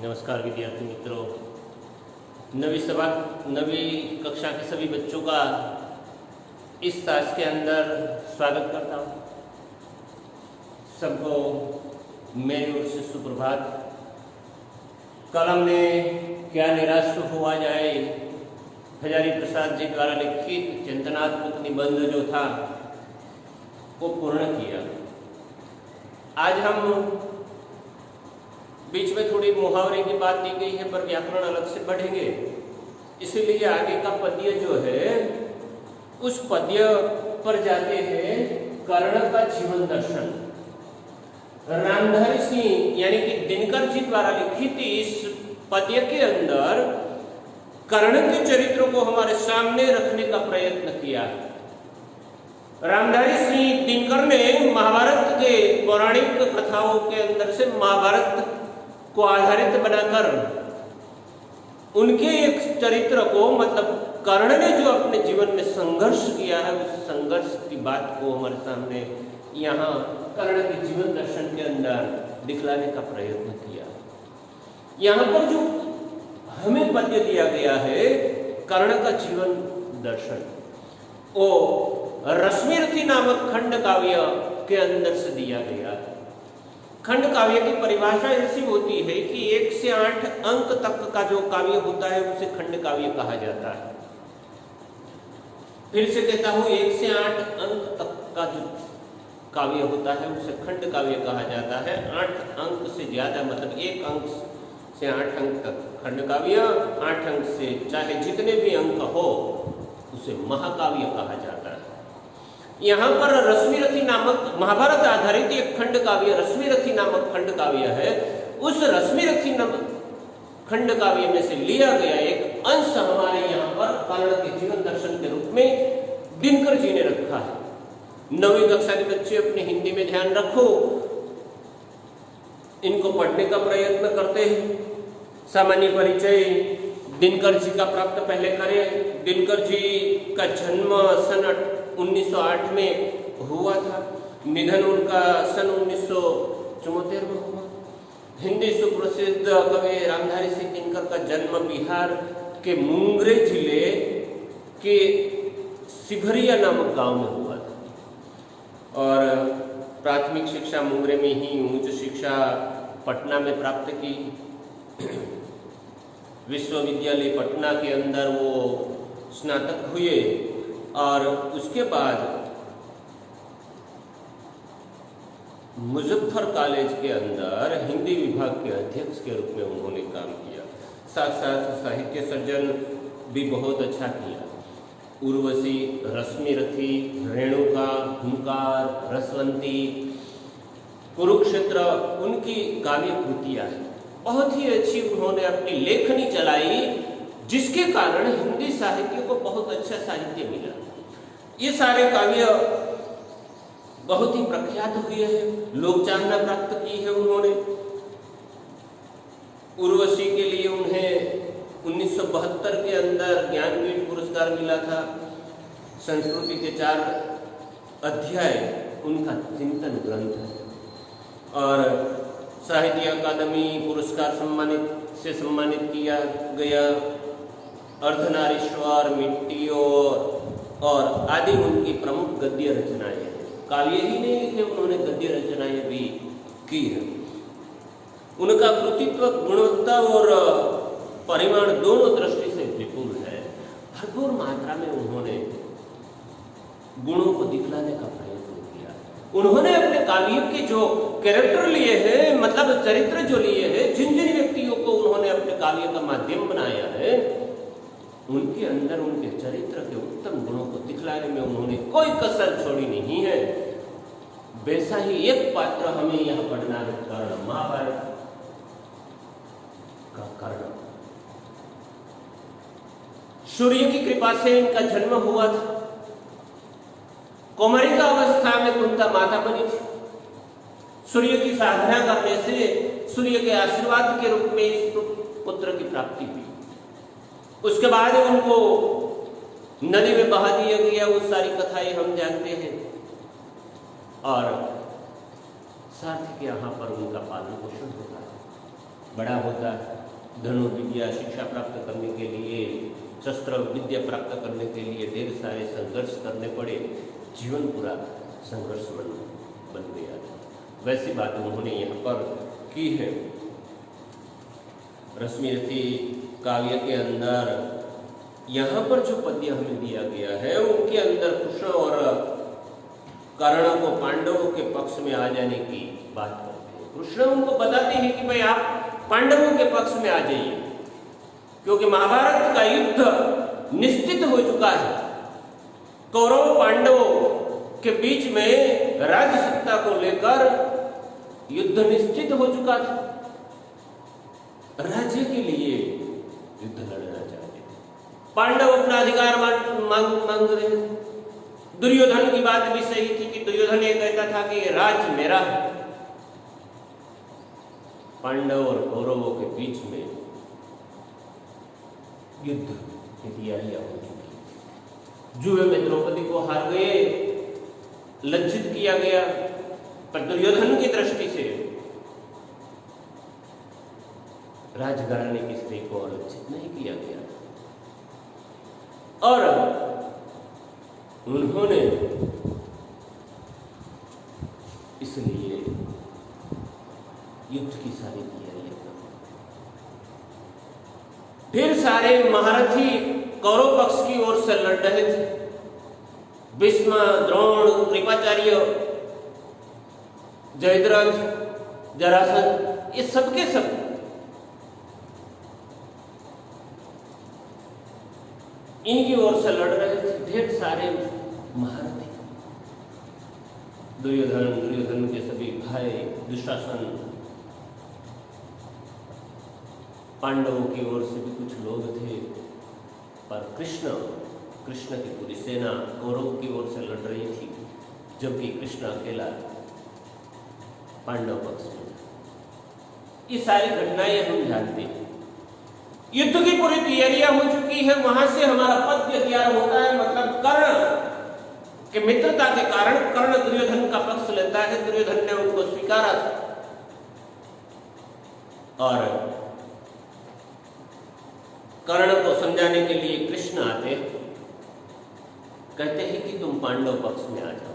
नमस्कार विद्यार्थी मित्रों, नवी कक्षा के सभी बच्चों का इस ताश के अंदर स्वागत करता हूँ। सबको मेरी ओर से सुप्रभात। कल हमने क्या निराश हुआ जाए हजारी प्रसाद जी द्वारा लिखित चिंतनात्मक निबंध जो था वो पूर्ण किया। आज हम बीच में थोड़ी मुहावरे की बात दी गई है, पर व्याकरण अलग से पढ़ेंगे, इसीलिए आगे का पद्य जो है उस पद्य पर जाते हैं। कर्ण का जीवन दर्शन रामधारी सिंह यानी कि दिनकर जी द्वारा लिखित इस पद्य के अंदर कर्ण के चरित्र को हमारे सामने रखने का प्रयत्न किया। रामधारी सिंह दिनकर ने महाभारत के पौराणिक कथाओं के अंदर से महाभारत को आधारित बनाकर उनके एक चरित्र को, मतलब कर्ण ने जो अपने जीवन में संघर्ष किया है, उस संघर्ष की बात को हमारे सामने यहाँ कर्ण के जीवन दर्शन के अंदर दिखलाने का प्रयत्न किया। यहाँ पर जो हमें पद्य दिया गया है कर्ण का जीवन दर्शन, वो रश्मिरथी नामक खंड काव्य के अंदर से दिया गया है। खंड काव्य की परिभाषा ऐसी होती है कि 1 से 8 अंक तक का जो काव्य होता है उसे खंड काव्य कहा जाता है। फिर से कहता हूं, 1 से 8 अंक तक का जो काव्य होता है उसे खंड काव्य कहा जाता है। 8 अंक से ज्यादा, मतलब 1 अंक से 8 अंक तक खंड काव्य, 8 अंक से चाहे जितने भी अंक हो उसे महाकाव्य कहा जाता है। यहाँ पर रश्मिरथी नामक महाभारत आधारित एक खंड काव्य रश्मिरथी नामक खंड काव्य है। उस रश्मिरथी नामक खंड काव्य में से लिया गया एक अंश हमारे यहाँ पर कर्ण के जीवन दर्शन के रूप में दिनकर जी ने रखा है। 9वीं कक्षा के बच्चे अपने हिंदी में ध्यान रखो, इनको पढ़ने का प्रयत्न करते हैं। सामान्य परिचय दिनकर जी का प्राप्त पहले करें। दिनकर जी का जन्म सन 1908 में हुआ था। निधन उनका सन 1974 में हुआ। हिंदी सुप्रसिद्ध कवि रामधारी सिंह दिनकर का जन्म बिहार के मुंगेर जिले के सिभरिया नामक गांव में हुआ था और प्राथमिक शिक्षा मुंगेर में ही, उच्च शिक्षा पटना में प्राप्त की। विश्वविद्यालय पटना के अंदर वो स्नातक हुए और उसके बाद मुजफ्फर कॉलेज के अंदर हिंदी विभाग के अध्यक्ष के रूप में उन्होंने काम किया। साथ साथ साहित्य सर्जन भी बहुत अच्छा किया। उर्वशी, रश्मिरथी, रेणुका, हुंकार, रसवंती, कुरुक्षेत्र उनकी काव्य कृतियां हैं। बहुत ही अच्छी उन्होंने अपनी लेखनी चलाई, जिसके कारण हिंदी साहित्य को बहुत अच्छा साहित्य मिला। ये सारे काव्य बहुत ही प्रख्यात हुए हैं, लोक चाहना प्राप्त की है उन्होंने। उर्वशी के लिए उन्हें 1972 के अंदर ज्ञानपीठ पुरस्कार मिला था। संस्कृति के 4 अध्याय उनका चिंतन ग्रंथ है और साहित्य अकादमी पुरस्कार से सम्मानित किया गया। अर्धनारीश्वर, मिट्टी और आदि उनकी प्रमुख गद्य रचनाएं हैं। काव्य ही नहीं लिखे, उन्होंने गद्य रचनाएं भी की है। उनका कृतित्व गुणवत्ता और परिमाण दोनों दृष्टि से विपुल है। भरपूर मात्रा में उन्होंने गुणों को दिखलाने का प्रयत्न किया। उन्होंने अपने काव्य के जो कैरेक्टर लिए हैं, मतलब चरित्र जो लिए हैं, जिन जिन व्यक्तियों को उन्होंने अपने काव्य का माध्यम बनाया है, उनके अंदर उनके चरित्र के उत्तम गुणों को दिखलाने में उन्होंने कोई कसर छोड़ी नहीं है। वैसा ही एक पात्र हमें यहाँ पढ़ना है, कर्ण, महाभारत का कर्ण। सूर्य की कृपा से इनका जन्म हुआ था। कौमारिका अवस्था में कुंता माता बनी थी। सूर्य की साधना करने से सूर्य के आशीर्वाद के रूप में इस पुत्र की प्राप्ति हुई। उसके बाद उनको नदी में बहा दिया गया। वो सारी कथाएं हम जानते हैं और साथ ही यहाँ पर उनका पालन पोषण होता है। बड़ा होता है, धनु विद्या शिक्षा प्राप्त करने के लिए, शस्त्र विद्या प्राप्त करने के लिए ढेर सारे संघर्ष करने पड़े, जीवन पूरा संघर्ष बन गया। वैसी बात उन्होंने यहाँ पर की है। रश्मिरथी काव्य के अंदर यहाँ पर जो पद्य हमें दिया गया है उनके अंदर कृष्ण और कर्ण को पांडवों के पक्ष में आ जाने की बात करते हैं। कृष्ण उनको बताते हैं कि भाई आप पांडवों के पक्ष में आ जाइए, क्योंकि महाभारत का युद्ध निश्चित हो चुका है। कौरव पांडवों के बीच में राज्य सत्ता को लेकर युद्ध निश्चित हो चुका था। राज्य के लिए युद्ध लड़ना चाहते थे, पांडव अपना अधिकार मांग रहे थे। दुर्योधन की बात भी सही थी कि दुर्योधन ये कहता था कि राज्य मेरा है। पांडव और कौरवों के बीच में युद्ध की तैयारियां हो चुकी। जुए में द्रौपदी को हार गए, लज्जित किया गया, पर दुर्योधन की दृष्टि से राजघराने की स्त्री को लज्जित नहीं किया गया और उन्होंने इसलिए युद्ध की सारी तैयारियां कर। ढेर सारे महारथी कौरव पक्ष की ओर से लड़ रहे थे। भीष्म, द्रोण, कृपाचार्य, जयद्रथ, जरासंध, ये सबके सब इनकी ओर से लड़ रहे थे। ढेर सारे महारथी, दुर्योधन के सभी भाई, दुशासन, पांडवों की ओर से भी कुछ लोग थे, पर कृष्ण की पूरी सेना कौरव की ओर से लड़ रही थी, जबकि कृष्ण अकेला पांडव पक्ष में था। ये सारी घटनाएं हम जानते हैं। युद्ध की पूरी तैयारियां हो चुकी है। वहां से हमारा पद्य तैयार होता है, मतलब कर्ण के मित्रता के कारण कर्ण दुर्योधन का पक्ष लेता है। दुर्योधन ने उनको स्वीकारा था और कर्ण को समझाने के लिए कृष्ण आते, कहते हैं कि तुम पांडव पक्ष में आ जाओ।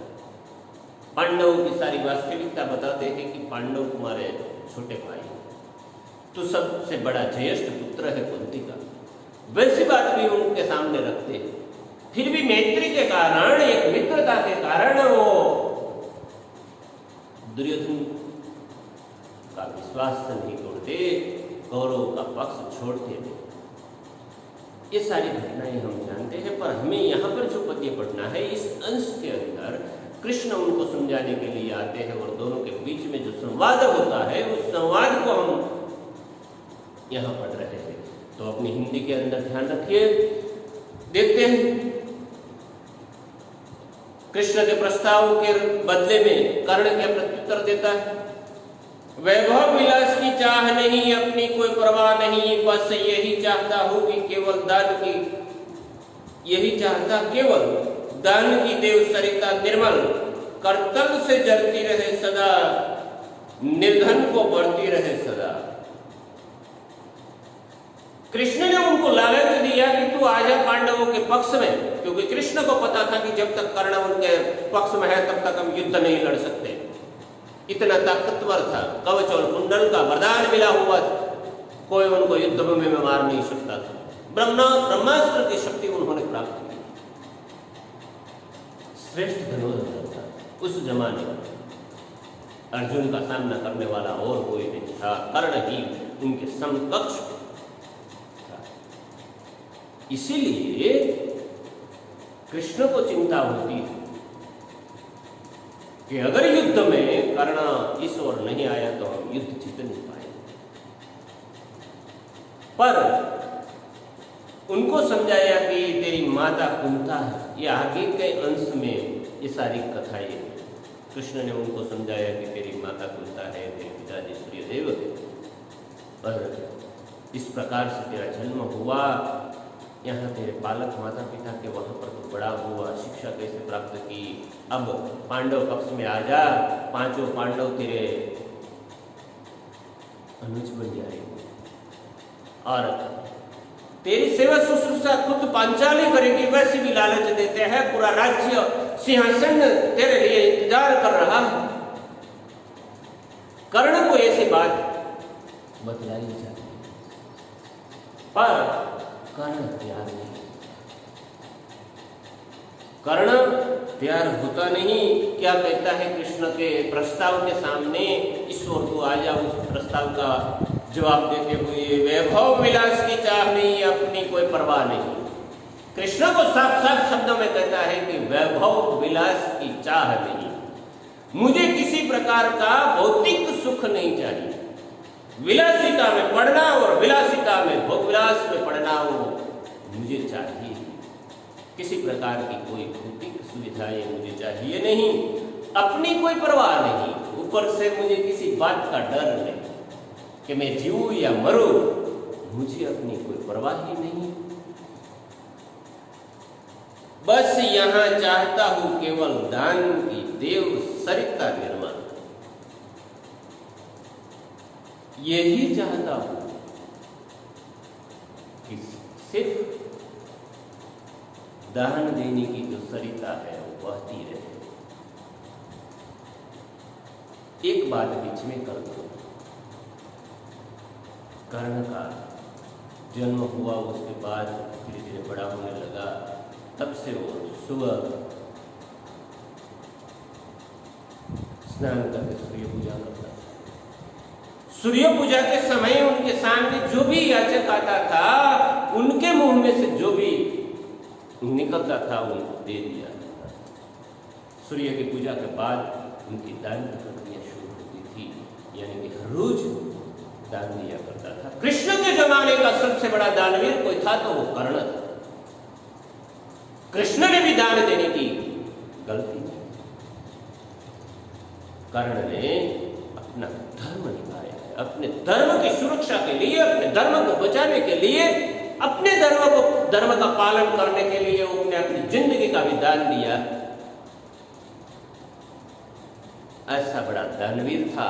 पांडवों की सारी वास्तविकता बताते हैं कि पांडव तुम्हारे छोटे भाई, तो सबसे बड़ा ज्येष्ठ पुत्र है कुंती का। वैसी बात भी उनके सामने रखते हैं। फिर भी मैत्री के कारण, एक मित्रता के कारण वो दुर्योधन का विश्वास नहीं तोड़ते, कौरव का पक्ष छोड़ते नहीं। ये सारी घटनाएं हम जानते हैं, पर हमें यहाँ पर जो पद्य पढ़ना है, इस अंश के अंदर कृष्ण उनको समझाने के लिए आते हैं और दोनों के बीच में जो संवाद होता है उस संवाद को हम यहाँ पढ़ रहे हैं। तो अपनी हिंदी के अंदर ध्यान रखिए, देखते हैं। कृष्ण के प्रस्ताव के बदले में कर्ण क्या प्रत्युत्तर देता है। वैभव विलास की चाह नहीं, अपनी कोई परवाह नहीं, बस यही चाहता हूं कि केवल दान की, यही चाहता केवल दान की देव सरिता निर्मल, करतल से जलती रहे सदा, निर्धन को बढ़ती रहे सदा। कृष्ण ने उनको लालच दिया कि तू आजा पांडवों के पक्ष में, क्योंकि कृष्ण को पता था कि जब तक कर्ण उनके पक्ष में है तब तक हम युद्ध नहीं लड़ सकते। इतना ताकतवर था, कवच और कुंडल का वरदान मिला हुआ था, कोई उनको युद्ध में मार नहीं सकता था। ब्रह्मास्त्र की शक्ति उन्होंने प्राप्त की। श्रेष्ठ धनुर्धर था उस जमाने में। अर्जुन का सामना करने वाला और कोई नहीं था, कर्ण ही उनके समकक्ष था। इसीलिए कृष्ण को चिंता होती है कि अगर युद्ध में कर्ण इस ओर नहीं आया तो हम युद्ध जीत नहीं पाएंगे। पर उनको समझाया कि तेरी माता कुंता है। ये आगे के अंश में ये सारी कथाएं, कृष्ण ने उनको समझाया कि तेरी माता कुंता है, तेरे पिताजी सूर्यदेव है, और इस प्रकार से तेरा जन्म हुआ, यहाँ तेरे पालक माता पिता के वहाँ पर तो बड़ा हुआ, शिक्षा कैसे प्राप्त की, अब पांडव पक्ष में आ जा, पांचों पांडव तेरे अनुज बन जाएगी और तेरी सेवा शुश्रूषा खुद पांचाली करेगी, वैसे भी लालच देते हैं। पूरा राज्य सिंहासन तेरे लिए इंतजार कर रहा है। कर्ण को ऐसी बात बतलाई जाती है, पर कर्ण तैयार नहीं। कर्ण तैयार होता नहीं। क्या कहता है कृष्ण के प्रस्ताव के सामने, ईश्वर को आ जा, उस प्रस्ताव का जवाब देते हुए, वैभव विलास की चाह नहीं, अपनी कोई परवाह नहीं। कृष्ण को साफ साफ शब्दों में कहता है कि वैभव विलास की चाह नहीं, मुझे किसी प्रकार का भौतिक सुख नहीं चाहिए। विलासिता में पड़ना और विलासिता में भोग विलास में पड़ना वो मुझे चाहिए। किसी प्रकार की कोई भौतिक सुविधाएं मुझे चाहिए नहीं, अपनी कोई परवाह नहीं, ऊपर से मुझे किसी बात का डर नहीं कि मैं जीऊं या मरूं, मुझे अपनी कोई परवाह ही नहीं। बस यहां चाहता हूं केवल दान की देव सरिता निर्मल, यही चाहता हूं कि सिर्फ दान देने की जो सरिता है वो बहती रहे। एक बात बीच में कर दो, कर्ण का जन्म हुआ, उसके बाद धीरे धीरे बड़ा होने लगा, तब से वो सुबह स्नान करके सूर्य पूजा करता था। सूर्य पूजा के समय उनके सामने जो भी याचक आता था, उनके मुंह में से जो भी निकलता था उनको दे दिया जाता। सूर्य की पूजा के बाद उनकी दान की प्रक्रिया शुरू होती थी, यानी कि हर रोज दान दिया करता था। कृष्ण के जमाने का सबसे बड़ा दानवीर कोई था तो वो कर्ण था। कृष्ण ने भी दान देने की गलती की। कर्ण ने अपना धर्म निभाया है, अपने धर्म की सुरक्षा के लिए, अपने धर्म को बचाने के लिए, अपने धर्म का पालन करने के लिए उसने अपनी जिंदगी का भी दान दिया। ऐसा बड़ा दानवीर था।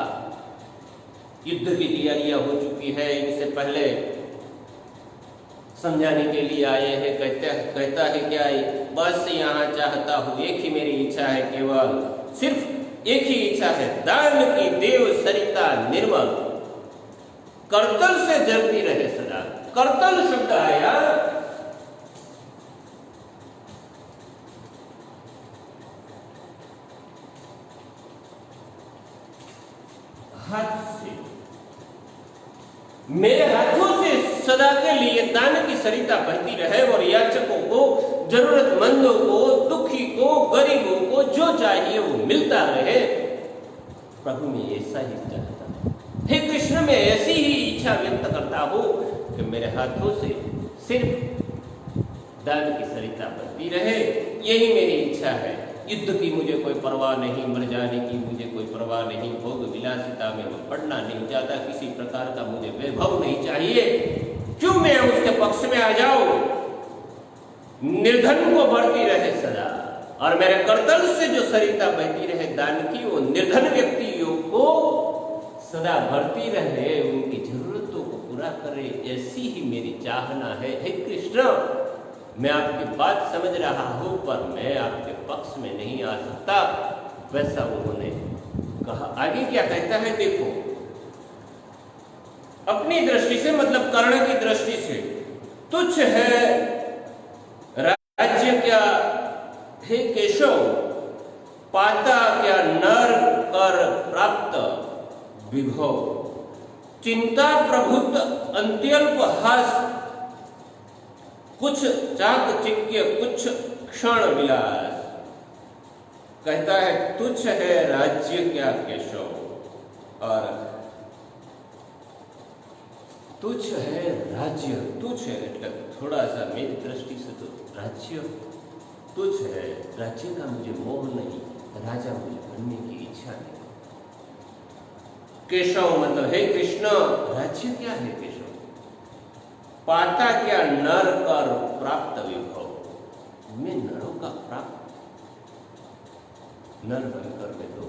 युद्ध की तैयारियां हो चुकी है, इनसे पहले समझाने के लिए आए हैं। कहता है क्या, बस यहाँ चाहता हूं, एक ही मेरी इच्छा है, केवल सिर्फ एक ही इच्छा है, दान की देव सरिता निर्मल करतल से जलती रहे सदा। करतल शब्द आया हाथ से, मेरे हाथों से सदा के लिए दान की सरिता बहती रहे और याचकों को, जरूरतमंदों को, दुखी को, गरीबों को जो चाहिए वो मिलता रहे। प्रभु मैं ऐसा ही चाहता हूं। हे कृष्ण, मैं ऐसी ही इच्छा व्यक्त करता हूं कि मेरे हाथों से सिर्फ दान की सरिता बहती रहे, यही मेरी इच्छा है। युद्ध की मुझे कोई परवाह नहीं, मर जाने की मुझे कोई परवाह नहीं, भोग विलासिता में मैं पड़ना नहीं चाहता, किसी प्रकार का मुझे वैभव नहीं चाहिए। क्यों मैं उसके पक्ष में आ जाऊं? निर्धन को बढ़ती रहे सदा, और मेरे करतल से जो सरिता बहती रहे दान की, वो निर्धन व्यक्तियों को सदा भरती रहे, उनकी जरूरतों को पूरा करे, ऐसी ही मेरी चाहना है। हे कृष्ण, मैं आपकी बात समझ रहा हूं, पर मैं आपके पक्ष में नहीं आ सकता। वैसा उन्होंने कहा। आगे क्या कहता है देखो, अपनी दृष्टि से, मतलब कर्ण की दृष्टि से, तुच्छ है राज्य क्या हे केशव, पाता क्या नर कर प्राप्त विभव, चिंता प्रभुत अंत्यल्प हास, कुछ चाकचिक्य कुछ क्षण विलास। कहता है तुच्छ है राज्य क्या केशव, और तुच्छ है राज्य, तुच्छ है એટલે थोड़ा सा मेरी दृष्टि से तो राज्य तुच्छ है, राज्य का मुझे मोह नहीं, राजा मुझे बनने की इच्छा नहीं। केशव मतलब हे कृष्ण, राज्य क्या है केशव, पाता क्या नर कर प्राप्त विभव, मैं नरों का प्राप्त नर बनकर मैं तो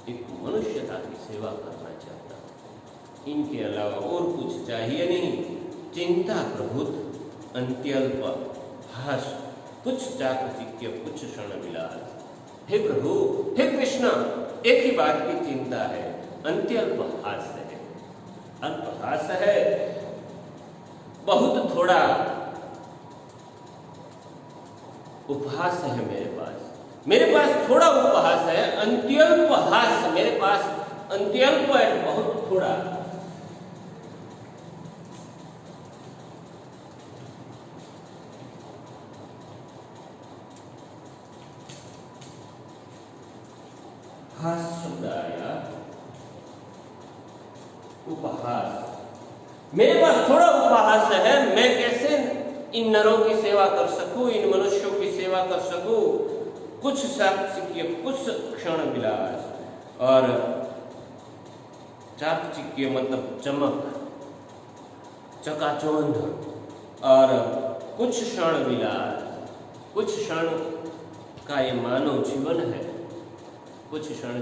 एक मनुष्यता की सेवा करना चाहता हूं। इनके अलावा और कुछ चाहिए नहीं। चिंता प्रभुत अंत्यल्प हास, कुछ चाकचिक्य कुछ क्षण विलास। हे प्रभु, हे कृष्ण, एक ही बात की चिंता है, अंत्यल्प हास है, अल्पहास है, बहुत थोड़ा उपहास है मेरे पास थोड़ा उपहास है, अंत्यल्प हास मेरे पास, अंत्यल्प है, बहुत थोड़ा। हास शब्द आया, उपहास, मेरे पास थोड़ा उपहास है, मैं कैसे इन नरों की सेवा कर सकूं, इन मनुष्यों की सेवा कर सकूं। कुछ चाकचिक्य कुछ क्षण विलास, और चाकचिक्य मतलब चमक, चकाचौंध, और कुछ क्षण विलास, कुछ क्षण का ये मानव जीवन है। कुछ क्षण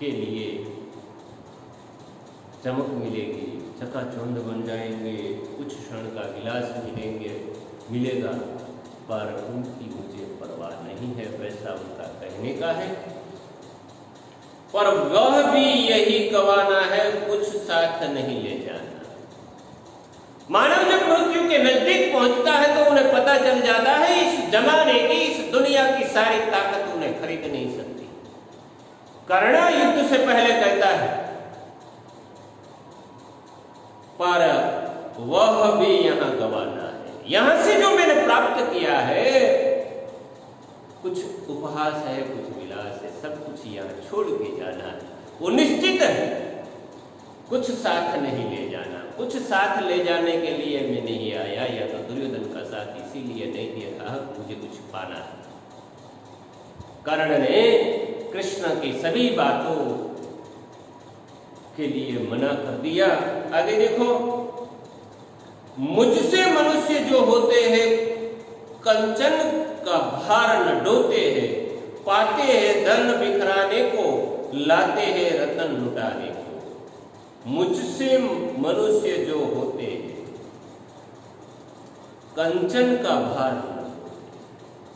के लिए चमक मिलेगी, चकाचौंध बन जाएंगे, कुछ क्षण का विलास मिलेगा, पर उनकी मुझे परवाह नहीं है, वैसा उनका कहने का है। पर वह भी यही गवाना है, कुछ साथ नहीं ले जाना। मानव जब मृत्यु के नजदीक पहुंचता है तो उन्हें पता चल जाता है इस जमाने की, इस दुनिया की सारी ताकत उन्हें खरीद नहीं सकती। कर्ण युद्ध से पहले कहता है, पर वह भी यहां गवाना है, यहां से जो मैंने प्राप्त किया है, कुछ उपहास है, कुछ विलास है, सब कुछ यहां छोड़ के जाना है, वो निश्चित है। कुछ साथ नहीं ले जाना, कुछ साथ ले जाने के लिए मैं नहीं आया, या तो दुर्योधन का साथ इसीलिए नहीं दिया था, मुझे कुछ पाना है। कर्ण ने कृष्ण की सभी बातों के लिए मना कर दिया। आगे देखो, मुझसे मनुष्य जो होते हैं कंचन का भार न ढोते हैं, पाते हैं धन बिखराने को, लाते हैं रतन लुटाने को। मुझसे मनुष्य जो होते हैं कंचन का भार,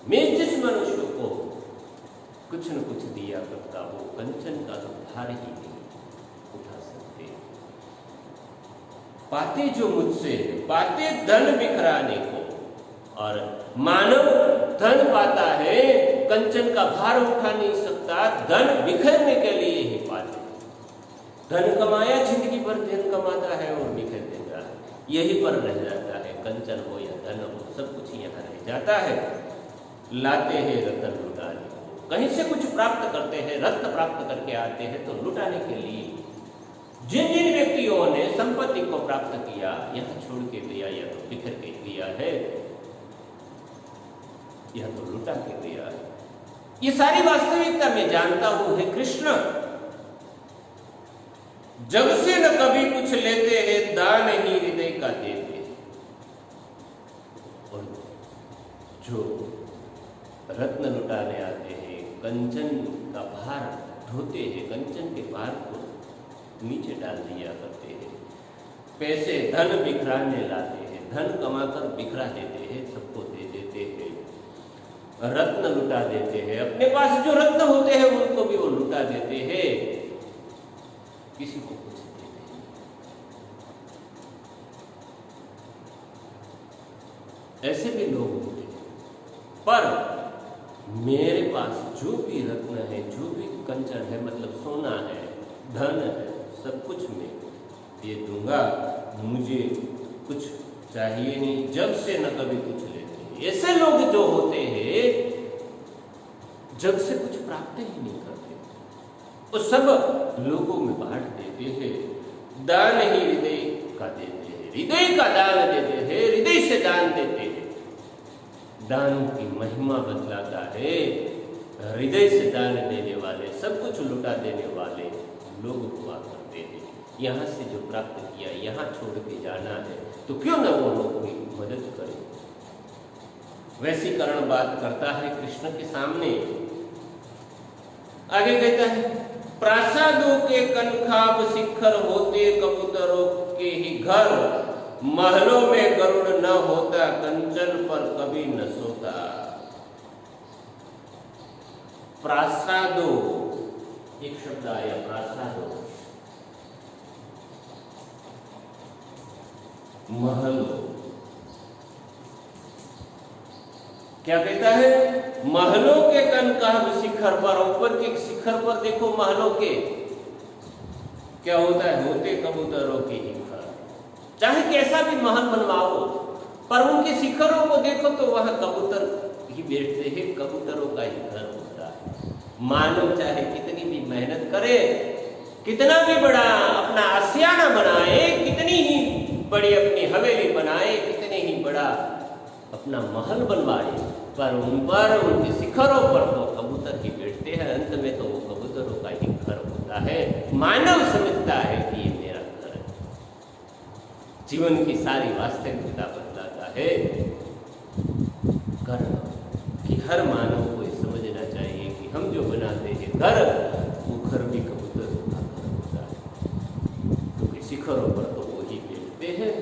मैं जिस मनुष्य को कुछ न कुछ दिया करता हूं, कंचन का तो भार ही नहीं उठा सकते। पाते जो मुझसे, पाते धन बिखराने को, और मानव धन पाता है, कंचन का भार उठा नहीं सकता, धन बिखरने के लिए ही पाते। धन कमाया, जिंदगी भर धन कमाता है और बिखर देता है, यही पर रह जाता है, कंचन हो या धन हो, सब कुछ यहाँ रह जाता है। लाते हैं रत्न लुटाने को, कहीं से कुछ प्राप्त करते हैं, रत्न प्राप्त करके आते हैं तो लुटाने के लिए। जिन जिन व्यक्तियों ने संपत्ति को प्राप्त किया, यहाँ छोड़ के दिया, या तो बिखर के दिया है, या तो लुटा के दिया है, ये सारी वास्तविकता मैं जानता हूं। है कृष्ण, जब से न कभी कुछ लेते हैं, दान ही हृदय का देते हैं। और जो रत्न लुटाने आते हैं, कंचन का भार ढोते हैं, कंचन के भार को नीचे डाल दिया करते हैं, पैसे धन बिखराने लाते हैं, धन कमाकर बिखरा देते हैं, सबको दे देते हैं, रत्न लुटा देते हैं, अपने पास जो रत्न होते हैं उनको भी वो लुटा देते हैं, किसी को कुछ देते नहीं। ऐसे भी लोग होते हैं, पर मेरे पास जो भी रत्न है, जो भी कंचन है, मतलब सोना है, धन है, सब कुछ मैं ये दूंगा, मुझे कुछ चाहिए नहीं, जब से न कभी कुछ लेते हैं। ऐसे लोग जो होते हैं जग से कुछ प्राप्त ही नहीं करते, वो सब लोगों में बांट देते हैं, दान ही हृदय का देते हैं, हृदय का दान देते हैं, हृदय से दान देते हैं। दान की महिमा बतलाता है, हृदय से दान देने वाले, सब कुछ लुटा देने वाले लोग हुआ करते हैं। यहाँ से जो प्राप्त किया यहाँ छोड़ के जाना है, तो क्यों न वो लोग की मदद करें। वैसीकरण बात करता है कृष्ण के सामने। आगे कहता है, प्रासादों के कनखाब शिखर होते कबूतरों के ही घर, महलों में गरुड़ न होता कंचन पर कभी न सोता। प्रासादों एक शब्द आया, प्रासादों, महलों, क्या कहता है? महलों के कनकाब शिखर पर, ऊपर के शिखर पर देखो महलों के क्या होता है, होते कबूतरों के ही घर। चाहे कैसा भी महल बनवाओ, पर उनके शिखरों को देखो तो वह कबूतर ही बैठते हैं, कबूतरों का ही घर होता है। मानव चाहे कितनी भी मेहनत करे, कितना भी बड़ा अपना आशियाना बनाए, कितनी ही बड़ी अपनी हवेली बनाए, कितने ही बड़ा अपना महल बनवाए, पर उन पर उनके शिखरों पर तो कबूतर ही बैठते हैं। अंत में तो वो कबूतरों का ही घर होता है। मानव समझता है कि ये मेरा घर है। जीवन की सारी वास्तविकता बदलाता है घर, कि हर मानव को ये समझना चाहिए कि हम जो बनाते हैं घर, वो घर भी कबूतरों का घर होता है, क्योंकि शिखरों पर तो वो ही बैठते हैं।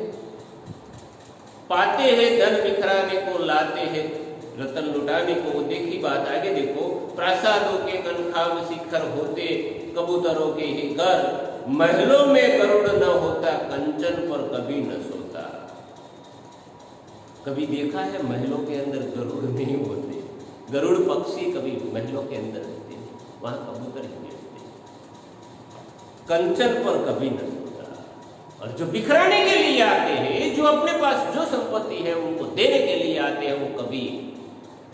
पाते हैं धन बिखराने को, लाते हैं रतन लुटाने को। देखी बात आगे देखो, प्रासादों के कनखाब शिखर होते कबूतरों के ही घर, महलों में गरुड़ न होता कंचन पर कभी न सोता। कभी देखा है महलों के अंदर गरुड़ नहीं होते? गरुड़ पक्षी कभी महलों के अंदर रहते हैं, वहां कबूतर ही बैठते हैं। कंचन पर कभी न सोता। और जो बिखराने के लिए आते हैं, जो अपने पास जो संपत्ति है उनको देने के लिए आते हैं, वो कभी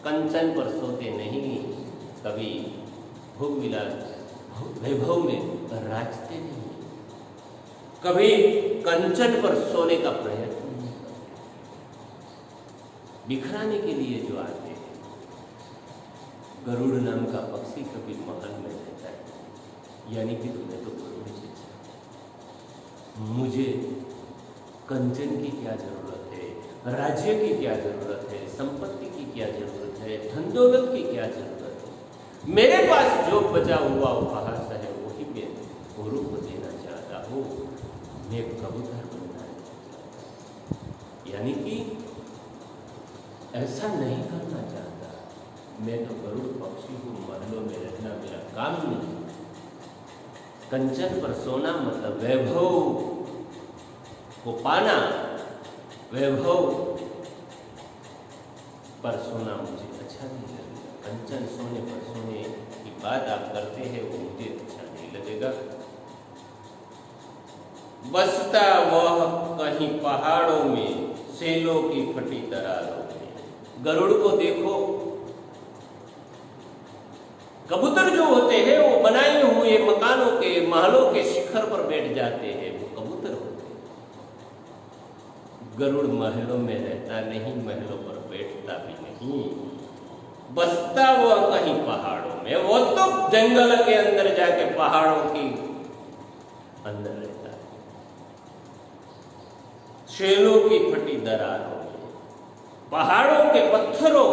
कंचन पर सोते नहीं, कभी भोग विलास वैभव में राजते नहीं, कभी कंचन पर सोने का प्रयत्न नहीं करते। बिखराने के लिए जो आते हैं, गरुड़ नाम का पक्षी कभी महल में रहता है, यानी कि तुम्हें तो गरुड़ से मुझे कंचन की क्या जरूरत है, राज्य की क्या जरूरत है, संपत्ति की क्या जरूरत है, धन दौलत की क्या जरूरत है? मेरे पास जो बचा हुआ उपहास है वही मैं गुरु को देना चाहता हूँ। मैं कबूतर बनना चाहता हूँ, यानी कि ऐसा नहीं करना चाहता। मैं तो गरुड़ पक्षी हूँ, महलों में रहना मेरा काम नहीं। कंचन पर सोना मतलब वैभव को पाना, वैभव पर सोना मुझे अच्छा नहीं लगेगा। कंचन सोने पर सोने की बात आप करते हैं, वो मुझे अच्छा नहीं लगेगा। बसता वह कहीं पहाड़ों में, सेलों की फटी दरारों में। गरुड़ को देखो, कबूतर जो होते हैं वो बनाए हुए मकानों के, महलों के शिखर पर बैठ जाते हैं, वो कबूतर होते हैं। गरुड़ महलों में रहता नहीं, महलों पर बैठता भी नहीं। बसता वो कहीं पहाड़ों में, वो तो जंगल के अंदर जाके पहाड़ों की अंदर रहता है। शेलों की फटी दरारों में, पहाड़ों के पत्थरों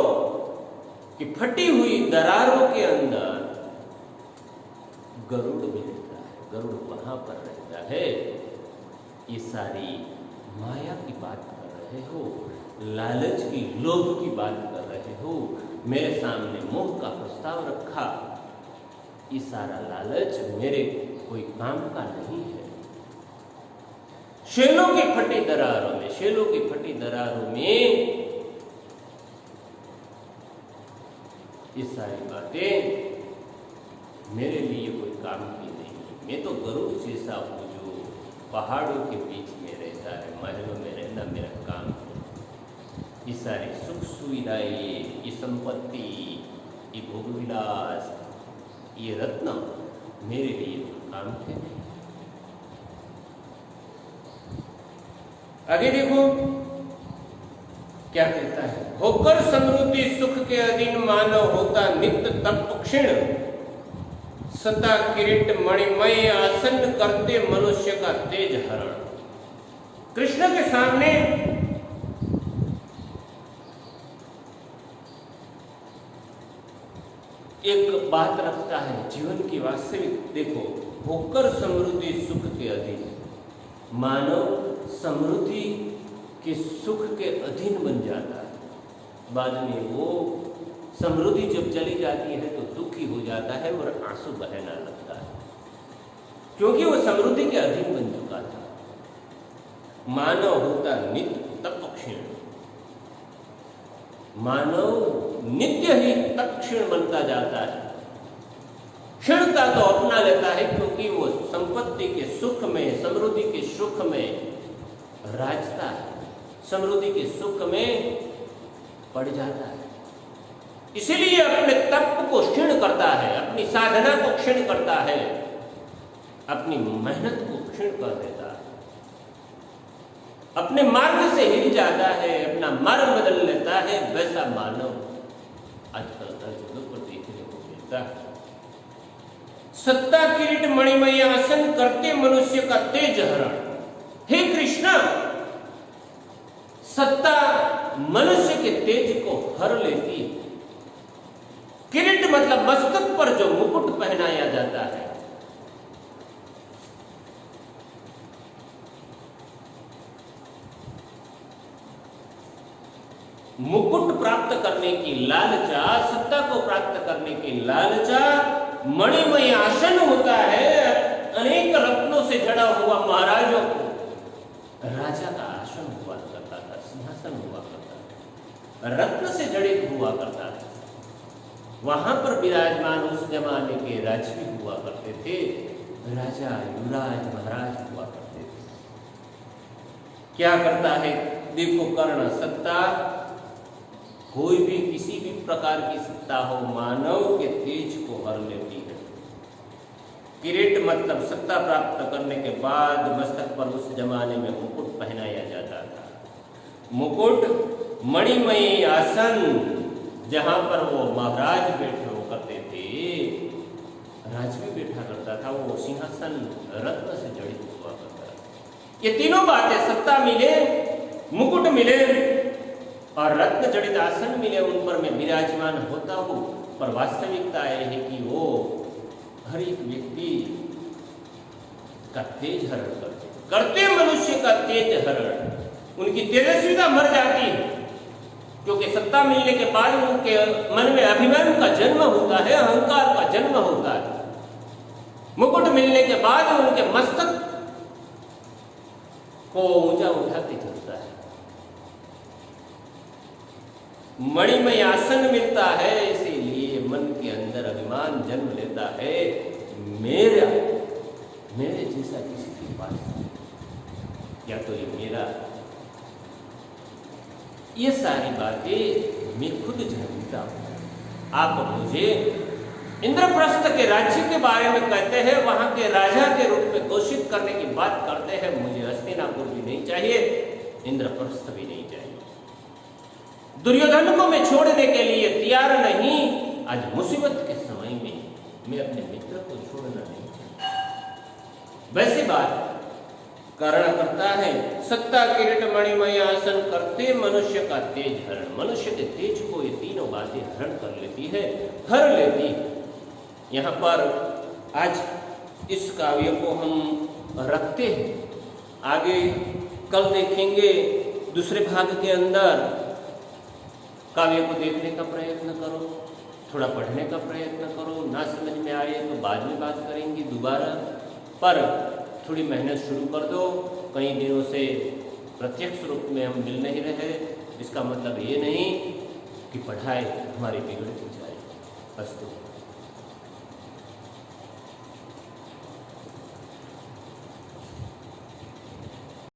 की फटी हुई दरारों के अंदर गरुड़ बैठता है। गरुड़ वहां पर रहता है। ये सारी माया की बात कर रहे हो, लालच की, लोभ की बात कर रहे हो। मेरे सामने मोह का प्रस्ताव रखा, ये सारा लालच मेरे कोई काम का नहीं है। शेलों की फटी दरारों में, शेलों की फटी दरारों में ये सारी बातें मेरे लिए कोई काम की नहीं। मैं तो गरुड़ जैसा हूँ जो पहाड़ों के बीच में रहता है, महलों में रहना मेरा काम है। ये सारी सुख सुविधाएं, ये संपत्ति, ये भोग विलास, ये रत्न मेरे लिए कोई काम के नहीं। आगे देखो क्या कहता है। होकर समृद्धि सुख के अधीन मानव होता नित्य तप क्षीण, सता किरीट मणिमय आसन करते मनुष्य का तेज हरण। कृष्ण के सामने एक बात रखता है जीवन की वास्तविक। देखो, होकर समृद्धि सुख के अधीन, मानव समृद्धि के सुख के अधीन बन जाता है। बाद में वो समृद्धि जब चली जाती है तो दुखी हो जाता है और आंसू बहना लगता है, क्योंकि वो समृद्धि के अधीन बन चुका था। मानव होता नित्य तत्क्षण, मानव नित्य ही तत्क्षण बनता जाता है, क्षणता तो अपना लेता है, क्योंकि वो संपत्ति के सुख में, समृद्धि के सुख में राजता है, समृद्धि के सुख में पड़ जाता है। इसीलिए अपने तप को क्षीण करता है, अपनी साधना को क्षीण करता है, अपनी मेहनत को क्षीण कर देता है, अपने मार्ग से हिल जाता है, अपना मार्ग बदल लेता है। वैसा मानव आजकल हर जगह पर देखने को मिलता है। सत्ता किरीट मणिमय आसन करते मनुष्य का तेज हरण। हे कृष्ण, सत्ता मनुष्य के तेज को हर लेती है। किरीट मतलब मस्तक पर जो मुकुट पहनाया जाता है, मुकुट प्राप्त करने की लालचा, सत्ता को प्राप्त करने की लालचा, मणिमय आसन होता है। अनेक रत्नों से जड़ा हुआ महाराजों को राजा का आसन हुआ करता था, सिंहासन हुआ करता था, रत्न से जड़ित हुआ करता था। वहां पर विराजमान उस जमाने के राजवी हुआ करते थे, राजा युवराज महाराज हुआ करते थे। क्या करता है देखो, कर्ण सत्ता, कोई भी किसी भी प्रकार की सत्ता हो, मानव के तेज को हर लेती है। किरीट मतलब सत्ता प्राप्त करने के बाद मस्तक पर उस जमाने में मुकुट पहनाया जाता था। मुकुट मणिमय आसन, जहां पर वो महाराज बैठे हो करते थे, राजवी बैठा करता था, वो सिंहासन रत्न से जड़ित हुआ करता था। ये तीनों बातें, सत्ता मिले, मुकुट मिले और रत्न जड़ित आसन मिले, उन पर मैं विराजमान होता हूं, पर वास्तविकता यह है कि वो हर एक व्यक्ति का तेज हरण करते मनुष्य का तेज हरण। उनकी तेजस्विता मर जाती है, क्योंकि सत्ता मिलने के बाद उनके मन में अभिमान का जन्म होता है, अहंकार का जन्म होता है। मुकुट मिलने के बाद उनके मस्तक को ऊंचा उठाते चलता है। मणिमय आसन मिलता है, इसीलिए मन के अंदर अभिमान जन्म लेता है, मेरे जैसा किसी के पास, या तो ये मेरा। ये सारी बातें मैं खुद जानता हूं। आप मुझे इंद्रप्रस्थ के राज्य के बारे में कहते हैं, वहां के राजा के रूप में घोषित करने की बात करते हैं। मुझे हस्तिनापुर भी नहीं चाहिए, इंद्रप्रस्थ भी नहीं चाहिए। दुर्योधन को मैं छोड़ने के लिए तैयार नहीं। आज मुसीबत के समय में मैं अपने मित्र को छोड़ना नहीं चाहता। वैसी बात कर्ण करता है। सत्ता किरीट मणिमय आसन करते मनुष्य का तेज हरण। मनुष्य के तेज को ये तीनों बातें हरण कर लेती है, हर लेती है। यहाँ पर आज इस काव्य को हम रखते हैं, आगे कल देखेंगे दूसरे भाग के अंदर। काव्य को देखने का प्रयत्न करो, थोड़ा पढ़ने का प्रयत्न करो, ना समझ में आए तो बाद में बात करेंगे दोबारा, पर थोड़ी मेहनत शुरू कर दो। कई दिनों से प्रत्यक्ष रूप में हम मिल नहीं रहे, इसका मतलब ये नहीं कि पढ़ाई हमारी बिगड़ जाए। अस्तु।